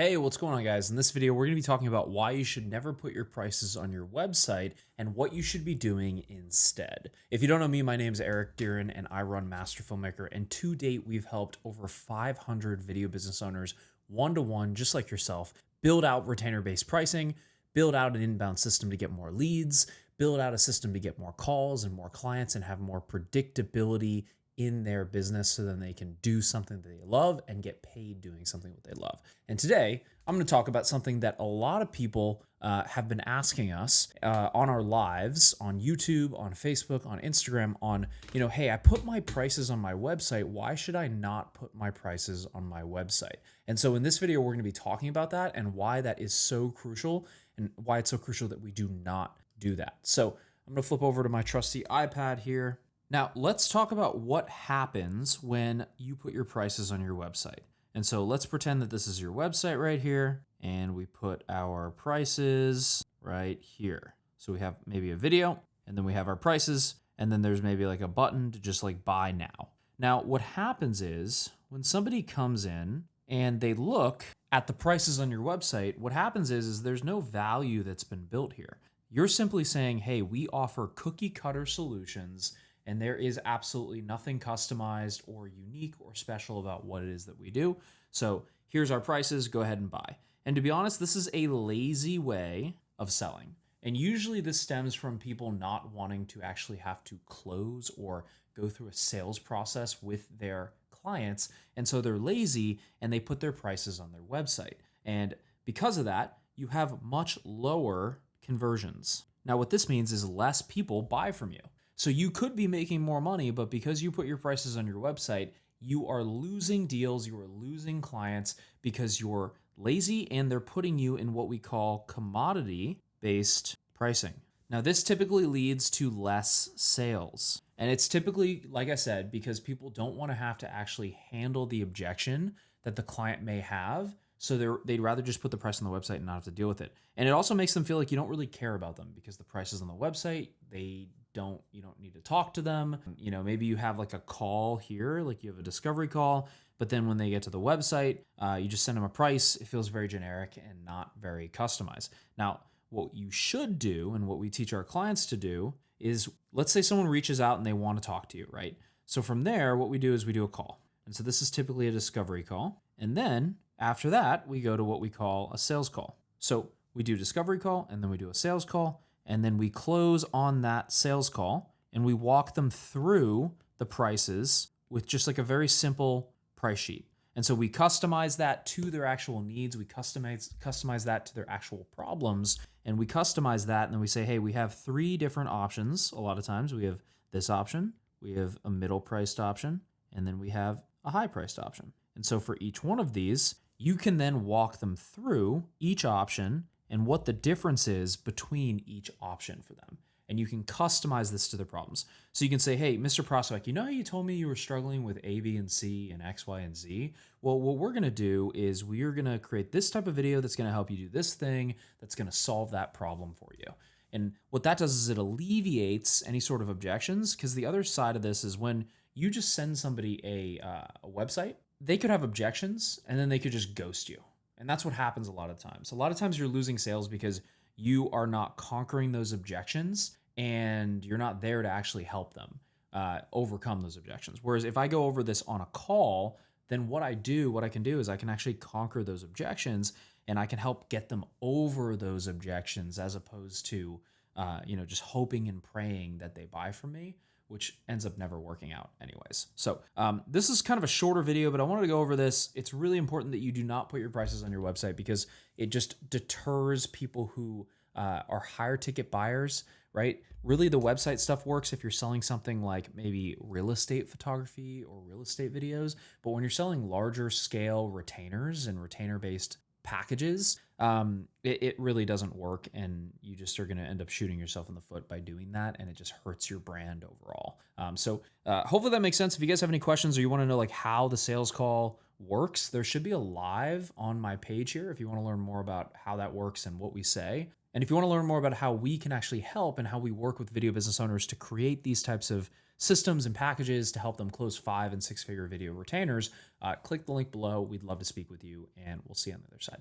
Hey, what's going on, guys? In this video, we're going to be talking about why you should never put your prices on your website and what you should be doing instead. If you don't know me, my name is Deeran and I run Master Filmmaker. And to date, we've helped over 500 video business owners one-to-one, just like yourself, build out retainer-based pricing, build out an inbound system to get more leads, build out a system to get more calls and more clients and have more predictability in their business so then they can do something that they love and get paid doing something that they love. And today, I'm going to talk about something that a lot of people have been asking us on our lives, on YouTube, on Facebook, on Instagram, on, hey, I put my prices on my website. Why should I not put my prices on my website? And so in this video, we're going to be talking about that and why that is so crucial and why it's so crucial that we do not do that. So I'm going to flip over to my trusty iPad here. Now, let's talk about what happens when you put your prices on your website. And so let's pretend that this is your website right here, and we put our prices right here. So we have maybe a video, and then we have our prices, and then there's maybe like a button to just like buy now. Now, what happens is when somebody comes in and they look at the prices on your website, what happens is there's no value that's been built here. You're simply saying, hey, we offer cookie cutter solutions and there is absolutely nothing customized or unique or special about what it is that we do. So here's our prices, go ahead and buy. And to be honest, this is a lazy way of selling. And usually this stems from people not wanting to actually have to close or go through a sales process with their clients. And so they're lazy and they put their prices on their website. And because of that, you have much lower conversions. Now, what this means is less people buy from you. So you could be making more money, but because you put your prices on your website, you are losing deals, you are losing clients because you're lazy and they're putting you in what we call commodity-based pricing. Now, this typically leads to less sales. And it's typically, like I said, because people don't want to have to actually handle the objection that the client may have. So they'd rather just put the price on the website and not have to deal with it. And it also makes them feel like you don't really care about them because the price is on the website. You don't need to talk to them. Maybe you have like a call here, like you have a discovery call, but then when they get to the website, you just send them a price. It feels very generic and not very customized. Now, what you should do and what we teach our clients to do is, let's say someone reaches out and they want to talk to you, right? So from there, what we do is we do a call. And so this is typically a discovery call. And then after that, we go to what we call a sales call. So we do discovery call and then we do a sales call. And then we close on that sales call and we walk them through the prices with just like a very simple price sheet. And so we customize that to their actual needs. We customize that to their actual problems. And we customize that and then we say, hey, we have 3 different options. A lot of times we have this option, we have a middle priced option, and then we have a high priced option. And so for each one of these, you can then walk them through each option and what the difference is between each option for them. And you can customize this to their problems. So you can say, hey, Mr. Prospect, you know how you told me you were struggling with A, B, and C and X, Y, and Z? Well, what we're gonna do is we're gonna create this type of video that's gonna help you do this thing that's gonna solve that problem for you. And what that does is it alleviates any sort of objections, because the other side of this is when you just send somebody a website, they could have objections and then they could just ghost you. And that's what happens a lot of times. A lot of times you're losing sales because you are not conquering those objections and you're not there to actually help them overcome those objections. Whereas if I go over this on a call, then what I can do is I can actually conquer those objections and I can help get them over those objections as opposed to, just hoping and praying that they buy from me, which ends up never working out anyways. So this is kind of a shorter video, but I wanted to go over this. It's really important that you do not put your prices on your website because it just deters people who are higher ticket buyers, right? Really, the website stuff works if you're selling something like maybe real estate photography or real estate videos. But when you're selling larger scale retainers and retainer-based packages, it really doesn't work, and you just are going to end up shooting yourself in the foot by doing that, and it just hurts your brand overall. So hopefully that makes sense. If you guys have any questions or you want to know like how the sales call works, there should be a live on my page here if you want to learn more about how that works and what we say. And if you want to learn more about how we can actually help and how we work with video business owners to create these types of systems and packages to help them close 5- and 6-figure video retainers, click the link below. We'd love to speak with you, and we'll see you on the other side.